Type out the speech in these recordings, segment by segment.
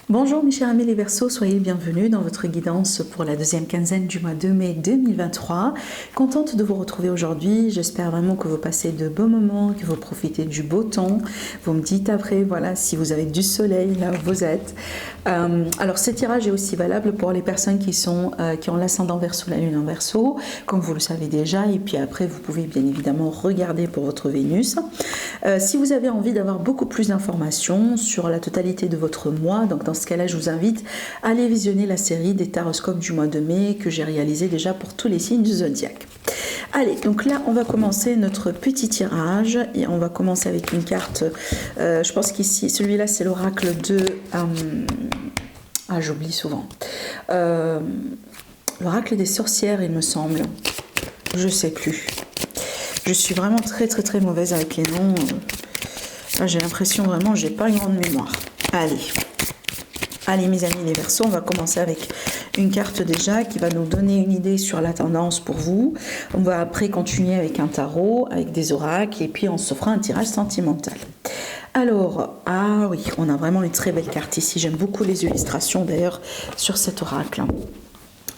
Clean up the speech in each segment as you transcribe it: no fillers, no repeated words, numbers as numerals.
Bonjour mes chers amis les Verseaux, soyez bienvenus dans votre guidance pour la deuxième quinzaine du mois de mai 2023. Contente de vous retrouver aujourd'hui, j'espère vraiment que vous passez de beaux moments, que vous profitez du beau temps. Vous me dites après, voilà, si vous avez du soleil là où vous êtes. Alors ce tirage est aussi valable pour les personnes qui ont l'ascendant Verseau, la lune en Verseau, comme vous le savez déjà, et puis après vous pouvez bien évidemment regarder pour votre Vénus. Si vous avez envie d'avoir beaucoup plus d'informations sur la totalité de votre mois, donc dans ce cas-là, je vous invite à aller visionner la série des taroscopes du mois de mai que j'ai réalisé déjà pour tous les signes du zodiaque. Allez, donc là, on va commencer notre petit tirage et on va commencer avec une carte. Je pense qu'ici, celui-là, c'est l'oracle de... j'oublie souvent. L'oracle des sorcières, il me semble. Je sais plus. Je suis vraiment très très très mauvaise avec les noms. Là, j'ai l'impression vraiment, j'ai pas une grande mémoire. Allez mes amis les Verseaux, on va commencer avec une carte déjà qui va nous donner une idée sur la tendance pour vous. On va après continuer avec un tarot, avec des oracles et puis on se fera un tirage sentimental. Alors, oui, on a vraiment une très belle carte ici. J'aime beaucoup les illustrations d'ailleurs sur cet oracle.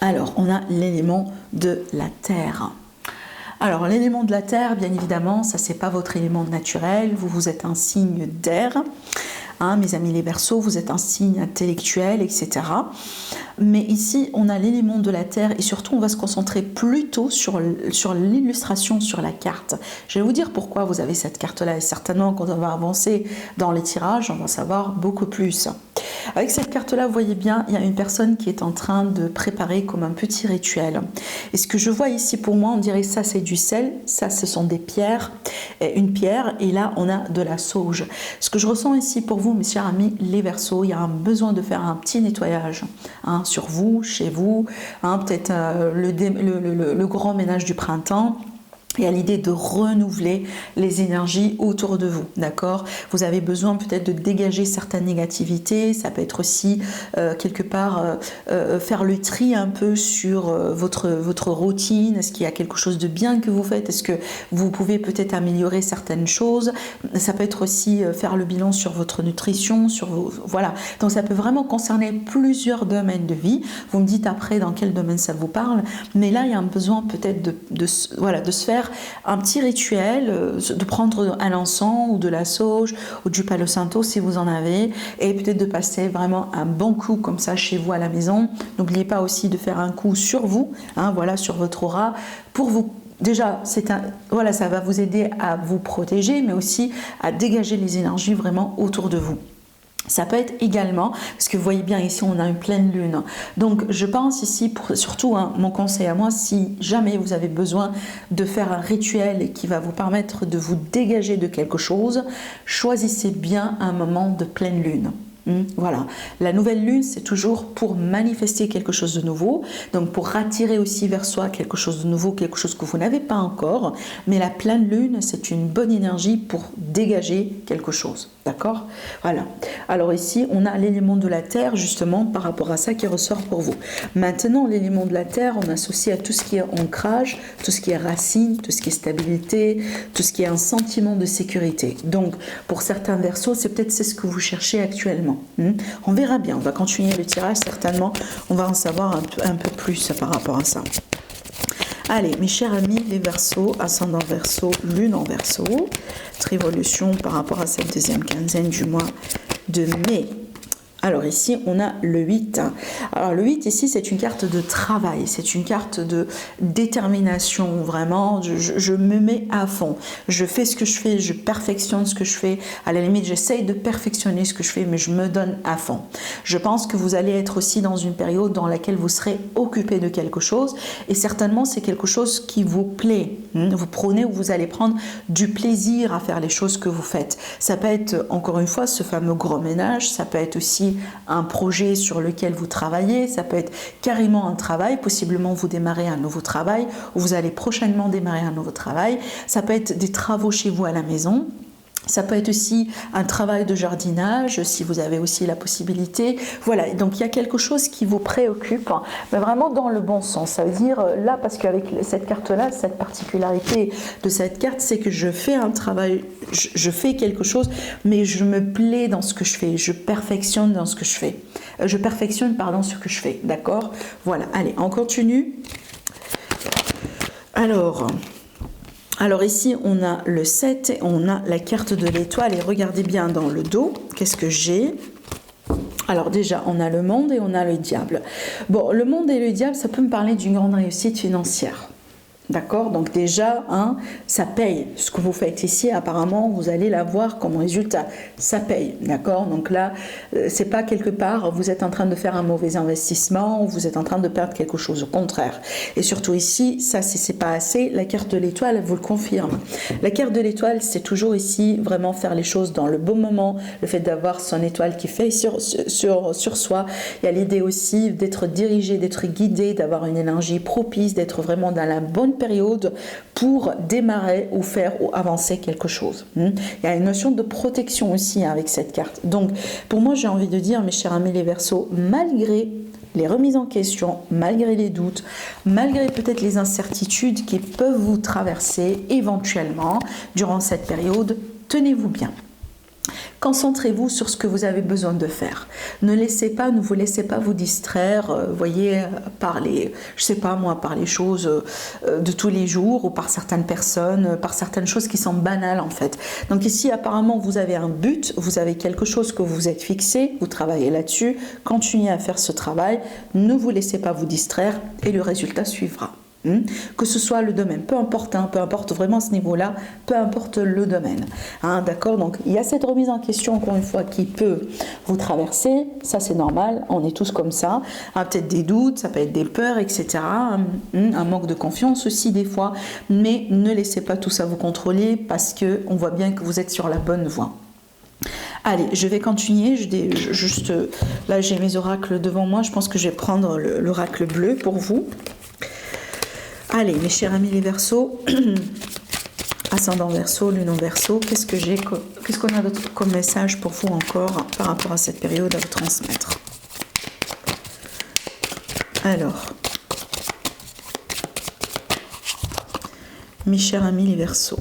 Alors, on a l'élément de la terre. Alors, l'élément de la terre, bien évidemment, ça c'est pas votre élément naturel. Vous êtes un signe d'air. Mes amis les Verseaux, vous êtes un signe intellectuel, etc. Mais ici, on a l'élément de la terre et surtout, on va se concentrer plutôt sur l'illustration sur la carte. Je vais vous dire pourquoi vous avez cette carte-là et certainement quand on va avancer dans les tirages, on va savoir beaucoup plus. Avec cette carte-là, vous voyez bien, il y a une personne qui est en train de préparer comme un petit rituel. Et ce que je vois ici pour moi, on dirait ça c'est du sel, ça ce sont des pierres, une pierre et là on a de la sauge. Ce que je ressens ici pour vous, mes chers amis les Verseaux, il y a un besoin de faire un petit nettoyage sur vous, chez vous, peut-être le grand ménage du printemps. Et à l'idée de renouveler les énergies autour de vous, d'accord? Vous avez besoin peut-être de dégager certaines négativités, ça peut être aussi quelque part faire le tri un peu sur votre routine. Est-ce qu'il y a quelque chose de bien que vous faites? Est-ce que vous pouvez peut-être améliorer certaines choses? Ça peut être aussi faire le bilan sur votre nutrition, voilà. Donc ça peut vraiment concerner plusieurs domaines de vie. Vous me dites après dans quel domaine ça vous parle, mais là il y a un besoin peut-être de se faire un petit rituel, de prendre un encens ou de la sauge ou du palo santo si vous en avez et peut-être de passer vraiment un bon coup comme ça chez vous à la maison. N'oubliez pas aussi de faire un coup sur vous, sur votre aura pour vous. Déjà, ça va vous aider à vous protéger mais aussi à dégager les énergies vraiment autour de vous. Ça peut être également, parce que vous voyez bien ici on a une pleine lune, donc je pense ici, surtout mon conseil à moi, si jamais vous avez besoin de faire un rituel qui va vous permettre de vous dégager de quelque chose, choisissez bien un moment de pleine lune. Voilà, la nouvelle lune c'est toujours pour manifester quelque chose de nouveau, donc pour attirer aussi vers soi quelque chose de nouveau, quelque chose que vous n'avez pas encore, mais la pleine lune c'est une bonne énergie pour dégager quelque chose, d'accord? Voilà, alors ici on a l'élément de la terre justement par rapport à ça qui ressort pour vous. Maintenant l'élément de la terre on associe à tout ce qui est ancrage, tout ce qui est racine, tout ce qui est stabilité, tout ce qui est un sentiment de sécurité. Donc pour certains Verseaux c'est peut-être ce que vous cherchez actuellement. On verra bien, on va continuer le tirage certainement, on va en savoir un peu plus par rapport à ça. Allez, mes chers amis les Verseaux, ascendant Verseau, lune en Verseau, révolution par rapport à cette deuxième quinzaine du mois de mai. Alors ici, on a le 8. Alors le 8 ici, c'est une carte de travail, c'est une carte de détermination, vraiment, je me mets à fond. Je fais ce que je fais, je perfectionne ce que je fais. À la limite, j'essaye de perfectionner ce que je fais, mais je me donne à fond. Je pense que vous allez être aussi dans une période dans laquelle vous serez occupé de quelque chose et certainement, c'est quelque chose qui vous plaît. Vous prenez ou vous allez prendre du plaisir à faire les choses que vous faites. Ça peut être, encore une fois, ce fameux gros ménage, ça peut être aussi un projet sur lequel vous travaillez, ça peut être carrément un travail, possiblement vous démarrez un nouveau travail ou vous allez prochainement démarrer un nouveau travail, ça peut être des travaux chez vous à la maison. Ça peut être aussi un travail de jardinage, si vous avez aussi la possibilité. Voilà, donc il y a quelque chose qui vous préoccupe, mais vraiment dans le bon sens. Ça veut dire, là, parce qu'avec cette carte-là, cette particularité de cette carte, c'est que je fais un travail, je fais quelque chose, mais je me plais dans ce que je fais, je perfectionne dans ce que je fais. Je perfectionne, pardon, ce que je fais, d'accord? Voilà, allez, on continue. Alors ici, on a le 7, et on a la carte de l'étoile. Et regardez bien dans le dos, qu'est-ce que j'ai? Alors déjà, on a le monde et on a le diable. Bon, le monde et le diable, ça peut me parler d'une grande réussite financière. D'accord? Donc déjà, ça paye. Ce que vous faites ici, apparemment, vous allez l'avoir comme résultat. Ça paye. D'accord? Donc là, c'est pas quelque part, vous êtes en train de faire un mauvais investissement ou vous êtes en train de perdre quelque chose. Au contraire. Et surtout ici, ça, si c'est pas assez, la carte de l'étoile vous le confirme. La carte de l'étoile, c'est toujours ici vraiment faire les choses dans le bon moment. Le fait d'avoir son étoile qui fait sur soi. Il y a l'idée aussi d'être dirigé, d'être guidé, d'avoir une énergie propice, d'être vraiment dans la bonne période pour démarrer ou faire ou avancer quelque chose. Il y a une notion de protection aussi avec cette carte. Donc, pour moi, j'ai envie de dire, mes chers amis les Verseaux, malgré les remises en question, malgré les doutes, malgré peut-être les incertitudes qui peuvent vous traverser éventuellement durant cette période, tenez-vous bien. Concentrez-vous sur ce que vous avez besoin de faire. Ne vous laissez pas vous distraire, voyez, par les, je sais pas moi, par les choses de tous les jours ou par certaines personnes, par certaines choses qui sont banales en fait. Donc ici, apparemment, vous avez un but, vous avez quelque chose que vous êtes fixé, vous travaillez là-dessus, continuez à faire ce travail, ne vous laissez pas vous distraire et le résultat suivra. Que ce soit le domaine, peu importe vraiment ce niveau-là, peu importe le domaine. D'accord? Donc, il y a cette remise en question, encore une fois, qui peut vous traverser. Ça, c'est normal. On est tous comme ça. Peut-être des doutes, ça peut être des peurs, etc. Un manque de confiance aussi, des fois. Mais ne laissez pas tout ça vous contrôler parce qu'on voit bien que vous êtes sur la bonne voie. Allez, je vais continuer. Juste là, j'ai mes oracles devant moi. Je pense que je vais prendre l'oracle bleu pour vous. Allez, mes chers amis les Verseaux, ascendant Verseau, lune en Verseau, qu'est-ce qu'on a d'autre comme message pour vous encore par rapport à cette période à vous transmettre? Alors, mes chers amis les Verseaux,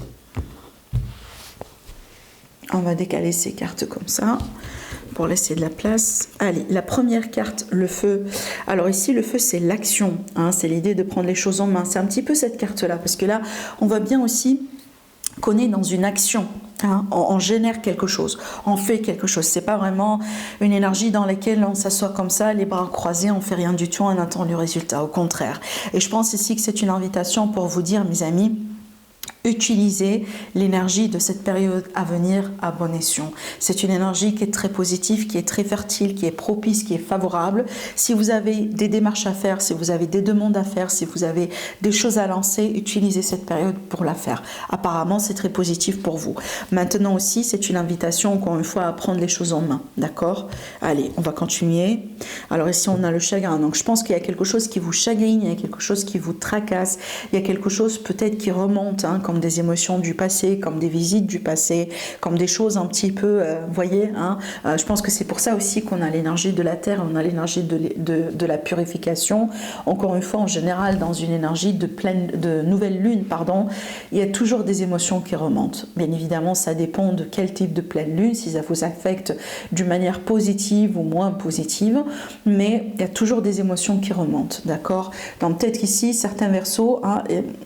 on va décaler ces cartes comme ça pour laisser de la place. Allez, la première carte, le feu. Alors ici, le feu, c'est l'action. C'est l'idée de prendre les choses en main. C'est un petit peu cette carte-là, parce que là, on voit bien aussi qu'on est dans une action. On génère quelque chose, on fait quelque chose. C'est pas vraiment une énergie dans laquelle on s'assoit comme ça, les bras croisés, on fait rien du tout, on attend le résultat. Au contraire. Et je pense ici que c'est une invitation pour vous dire, mes amis, utilisez l'énergie de cette période à venir à bon escient. C'est une énergie qui est très positive, qui est très fertile, qui est propice, qui est favorable. Si vous avez des démarches à faire, si vous avez des demandes à faire, si vous avez des choses à lancer, utilisez cette période pour la faire. Apparemment, c'est très positif pour vous. Maintenant aussi, c'est une invitation, encore une fois, à prendre les choses en main. D'accord? Allez, on va continuer. Alors ici, on a le chagrin. Donc, je pense qu'il y a quelque chose qui vous chagrine, il y a quelque chose qui vous tracasse, il y a quelque chose peut-être qui remonte, comme des émotions du passé, comme des visites du passé, comme des choses un petit peu, voyez, je pense que c'est pour ça aussi qu'on a l'énergie de la terre, on a l'énergie de la purification. Encore une fois, en général, dans une énergie de nouvelle lune, il y a toujours des émotions qui remontent. Bien évidemment, ça dépend de quel type de pleine lune, si ça vous affecte d'une manière positive ou moins positive, mais il y a toujours des émotions qui remontent, d'accord? Donc peut-être qu'ici, certains Verseaux,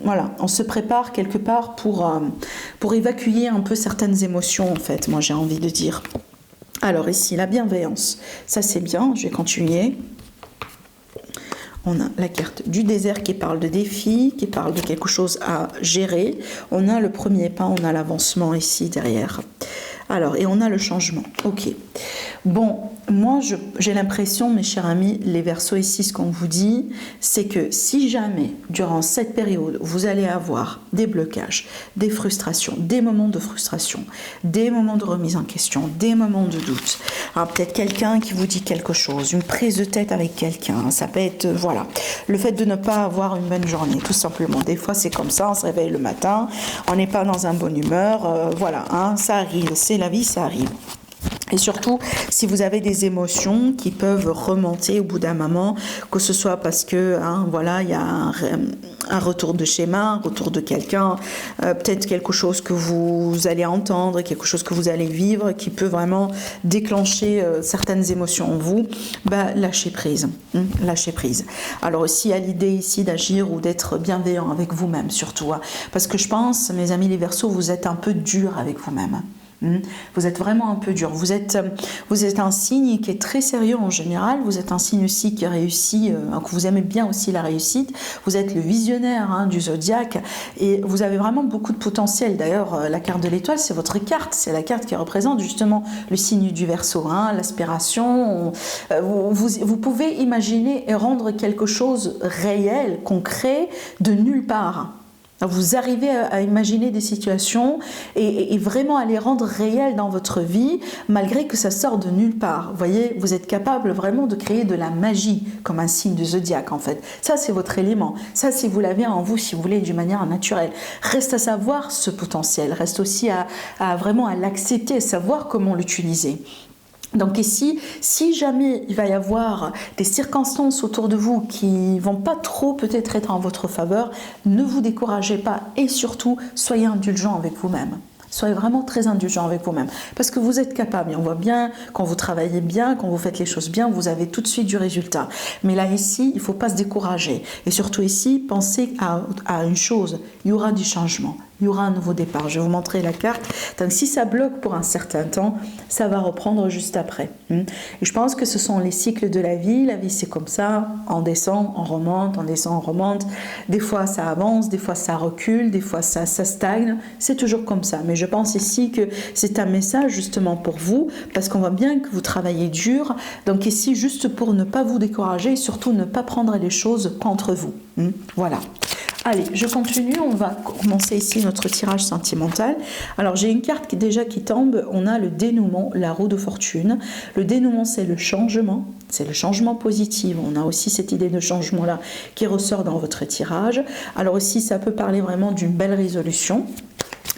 voilà, on se prépare quelque part pour évacuer un peu certaines émotions, en fait, moi j'ai envie de dire. Alors ici, la bienveillance, ça c'est bien, je vais continuer. On a la carte du désert qui parle de défis, qui parle de quelque chose à gérer. On a le premier pas, on a l'avancement ici derrière. Alors, et on a le changement. Ok. Bon, moi, j'ai l'impression, mes chers amis, les Verseaux ici, ce qu'on vous dit, c'est que si jamais, durant cette période, vous allez avoir des blocages, des frustrations, des moments de frustration, des moments de remise en question, des moments de doute, alors peut-être quelqu'un qui vous dit quelque chose, une prise de tête avec quelqu'un, ça peut être, voilà, le fait de ne pas avoir une bonne journée, tout simplement. Des fois, c'est comme ça, on se réveille le matin, on n'est pas dans une bonne humeur, voilà, hein, ça arrive, c'est la vie, ça arrive. Et surtout, si vous avez des émotions qui peuvent remonter au bout d'un moment, que ce soit parce que, voilà, il y a un retour de schéma, un retour de quelqu'un, peut-être quelque chose que vous allez entendre, quelque chose que vous allez vivre, qui peut vraiment déclencher certaines émotions en vous, lâchez prise. Lâchez prise. Alors aussi, il y a l'idée ici d'agir ou d'être bienveillant avec vous-même, surtout. Parce que je pense, mes amis les Verseaux, vous êtes un peu dur avec vous-même. Vous êtes vraiment un peu dur. Vous êtes un signe qui est très sérieux en général. Vous êtes un signe aussi qui réussit, que vous aimez bien aussi la réussite. Vous êtes le visionnaire du zodiaque et vous avez vraiment beaucoup de potentiel. D'ailleurs, la carte de l'étoile, c'est votre carte. C'est la carte qui représente justement le signe du Verseau, l'aspiration. Vous pouvez imaginer et rendre quelque chose réel, concret, de nulle part. Vous arrivez à imaginer des situations et vraiment à les rendre réelles dans votre vie, malgré que ça sort de nulle part. Vous voyez, vous êtes capable vraiment de créer de la magie, comme un signe du zodiaque en fait. Ça, c'est votre élément. Ça, si vous l'avez en vous, si vous voulez, d'une manière naturelle. Reste à savoir ce potentiel. Reste aussi à vraiment à l'accepter, à savoir comment l'utiliser. Donc ici, si jamais il va y avoir des circonstances autour de vous qui vont pas trop peut-être être en votre faveur, ne vous découragez pas et surtout, soyez indulgent avec vous-même. Soyez vraiment très indulgent avec vous-même parce que vous êtes capable et on voit bien quand vous travaillez bien, quand vous faites les choses bien, vous avez tout de suite du résultat. Mais là ici, il ne faut pas se décourager et surtout ici, pensez à une chose, il y aura du changement. Il y aura un nouveau départ. Je vais vous montrer la carte. Donc, si ça bloque pour un certain temps, ça va reprendre juste après. Et je pense que ce sont les cycles de la vie. La vie, c'est comme ça. On descend, on remonte, on descend, on remonte. Des fois, ça avance, des fois, ça recule, des fois, ça stagne. C'est toujours comme ça. Mais je pense ici que c'est un message justement pour vous, parce qu'on voit bien que vous travaillez dur. Donc ici, juste pour ne pas vous décourager et surtout ne pas prendre les choses contre vous. Voilà. Allez, je continue, on va commencer ici notre tirage sentimental. Alors j'ai une carte qui tombe, on a le dénouement, la roue de fortune. Le dénouement, c'est le changement positif. On a aussi cette idée de changement-là qui ressort dans votre tirage. Alors aussi, ça peut parler vraiment d'une belle résolution,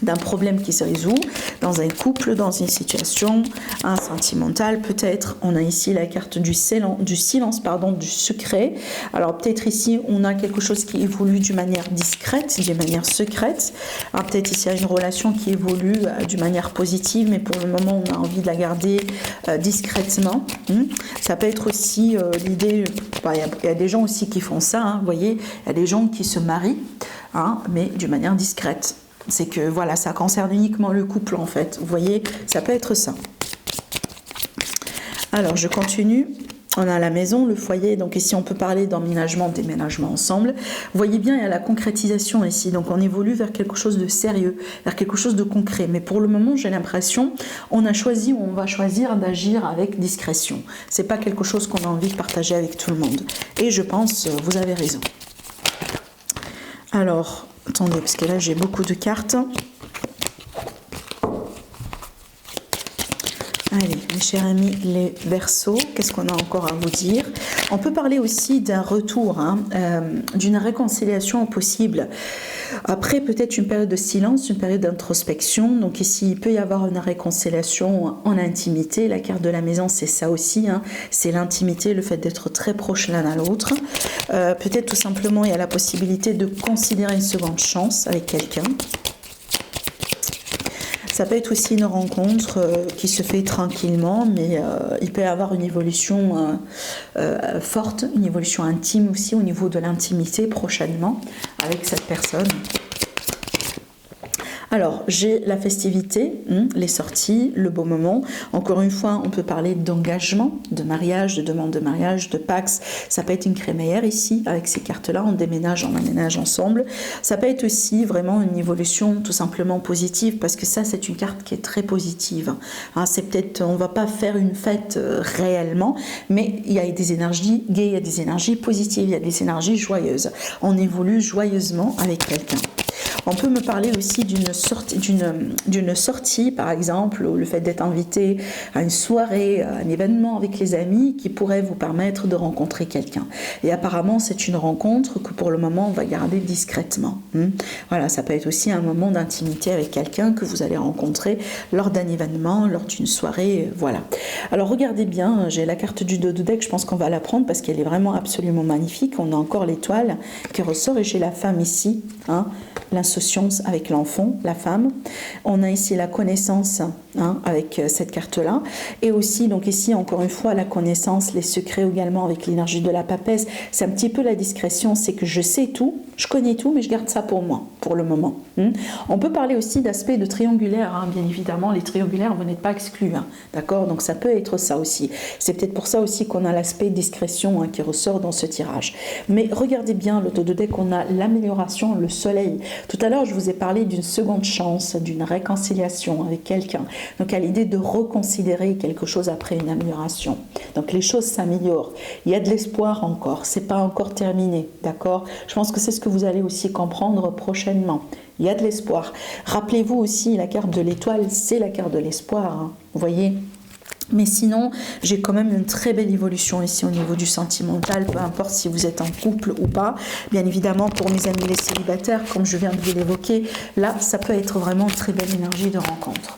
d'un problème qui se résout dans un couple, dans une situation sentimentale peut-être. On a ici la carte du silence, du secret. Alors peut-être ici on a quelque chose qui évolue d'une manière discrète, d'une manière secrète. Alors peut-être ici il y a une relation qui évolue d'une manière positive, mais pour le moment on a envie de la garder discrètement. Ça peut être aussi l'idée, il y a des gens aussi qui font ça, vous voyez, il y a des gens qui se marient, mais d'une manière discrète. C'est que voilà, ça concerne uniquement le couple en fait. Vous voyez, ça peut être ça. Alors, je continue. On a la maison, le foyer. Donc ici, on peut parler d'emménagement, déménagement ensemble. Vous voyez bien, il y a la concrétisation ici. Donc on évolue vers quelque chose de sérieux, vers quelque chose de concret. Mais pour le moment, j'ai l'impression, on va choisir d'agir avec discrétion. C'est pas quelque chose qu'on a envie de partager avec tout le monde. Et je pense, vous avez raison. Alors, attendez, parce que là, j'ai beaucoup de cartes. Allez, mes chers amis, les Verseaux, qu'est-ce qu'on a encore à vous dire? On peut parler aussi d'un retour, d'une réconciliation possible. Après, peut-être une période de silence, une période d'introspection. Donc ici, il peut y avoir une réconciliation en intimité. La carte de la maison, c'est ça aussi. C'est l'intimité, le fait d'être très proche l'un à l'autre. Peut-être tout simplement, il y a la possibilité de considérer une seconde chance avec quelqu'un. Ça peut être aussi une rencontre qui se fait tranquillement, mais il peut y avoir une évolution forte, une évolution intime aussi au niveau de l'intimité prochainement avec cette personne. Alors, j'ai la festivité, les sorties, le beau moment. Encore une fois, on peut parler d'engagement, de mariage, de demande de mariage, de Pax. Ça peut être une crémaillère ici, avec ces cartes-là, on déménage, on emménage ensemble. Ça peut être aussi vraiment une évolution tout simplement positive, parce que ça, c'est une carte qui est très positive. Hein, c'est peut-être, on va pas faire une fête réellement, mais il y a des énergies gaies, il y a des énergies positives, il y a des énergies joyeuses. On évolue joyeusement avec quelqu'un. On peut me parler aussi d'une sortie, par exemple, ou le fait d'être invité à une soirée, à un événement avec les amis qui pourrait vous permettre de rencontrer quelqu'un. Et apparemment, c'est une rencontre que pour le moment, on va garder discrètement. Voilà, ça peut être aussi un moment d'intimité avec quelqu'un que vous allez rencontrer lors d'un événement, lors d'une soirée, voilà. Alors, regardez bien, j'ai la carte du dos de deck, je pense qu'on va la prendre parce qu'elle est vraiment absolument magnifique. On a encore l'étoile qui ressort et j'ai la femme ici, l'insouciance avec l'enfant, la femme. On a ici la connaissance avec cette carte-là. Et aussi, donc ici, encore une fois, la connaissance, les secrets également avec l'énergie de la papesse. C'est un petit peu la discrétion, c'est que je sais tout, je connais tout, mais je garde ça pour moi, pour le moment. On peut parler aussi d'aspect de triangulaire, bien évidemment. Les triangulaires, vous n'êtes pas exclus, d'accord? Donc ça peut être ça aussi. C'est peut-être pour ça aussi qu'on a l'aspect discrétion qui ressort dans ce tirage. Mais regardez bien, le dos de deck, on a l'amélioration, le soleil. Tout à l'heure, je vous ai parlé d'une seconde chance, d'une réconciliation avec quelqu'un. Donc, à l'idée de reconsidérer quelque chose après une amélioration. Donc, les choses s'améliorent. Il y a de l'espoir encore. C'est pas encore terminé, d'accord? Je pense que c'est ce que vous allez aussi comprendre prochainement. Il y a de l'espoir. Rappelez-vous aussi, la carte de l'étoile, c'est la carte de l'espoir. Vous voyez? Mais sinon, j'ai quand même une très belle évolution ici au niveau du sentimental, peu importe si vous êtes en couple ou pas. Bien évidemment, pour mes amis les célibataires, comme je viens de vous l'évoquer, là, ça peut être vraiment une très belle énergie de rencontre.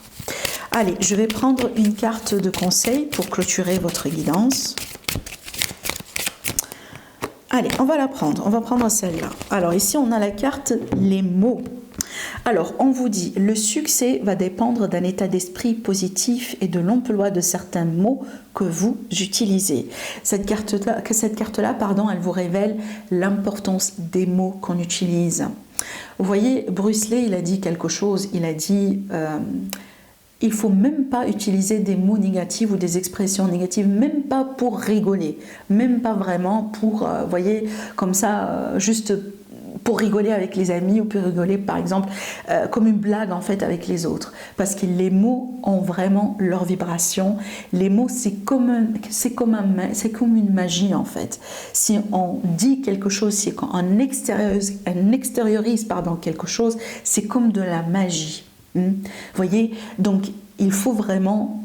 Allez, je vais prendre une carte de conseil pour clôturer votre guidance. Allez, on va la prendre. On va prendre celle-là. Alors ici, on a la carte « Les mots ». Alors, on vous dit, le succès va dépendre d'un état d'esprit positif et de l'emploi de certains mots que vous utilisez. Cette carte-là, elle vous révèle l'importance des mots qu'on utilise. Vous voyez, Bruce Lee, il a dit quelque chose, il a dit... il ne faut même pas utiliser des mots négatifs ou des expressions négatives, même pas pour rigoler, même pas vraiment pour, voyez, comme ça, juste pour rigoler avec les amis ou pour rigoler, par exemple, comme une blague en fait avec les autres. Parce que les mots ont vraiment leur vibration. Les mots, c'est comme une magie en fait. Si on dit quelque chose, si on extériorise quelque chose, c'est comme de la magie. Voyez, donc il faut vraiment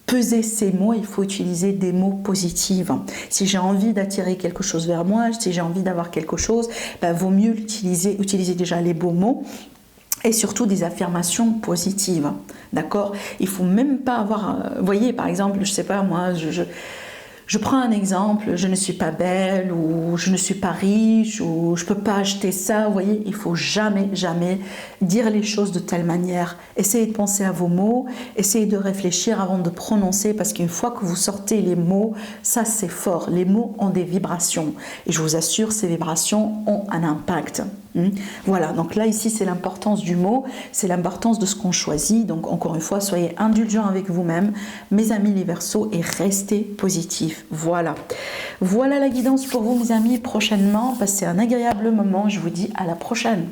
peser ces mots, il faut utiliser des mots positifs. Si j'ai envie d'attirer quelque chose vers moi, si j'ai envie d'avoir quelque chose, vaut mieux utiliser déjà les beaux mots et surtout des affirmations positives, d'accord? Il faut même pas avoir, voyez, par exemple, je sais pas moi, je prends un exemple, je ne suis pas belle ou je ne suis pas riche ou je ne peux pas acheter ça. Vous voyez, il ne faut jamais, jamais dire les choses de telle manière. Essayez de penser à vos mots, essayez de réfléchir avant de prononcer parce qu'une fois que vous sortez les mots, ça c'est fort. Les mots ont des vibrations et je vous assure, ces vibrations ont un impact. Voilà, donc là ici c'est l'importance du mot, c'est l'importance de ce qu'on choisit. Donc encore une fois, soyez indulgents avec vous-même, mes amis les Verseaux, et restez positifs. Voilà la guidance pour vous mes amis. Prochainement, passez un agréable moment. Je vous dis à la prochaine.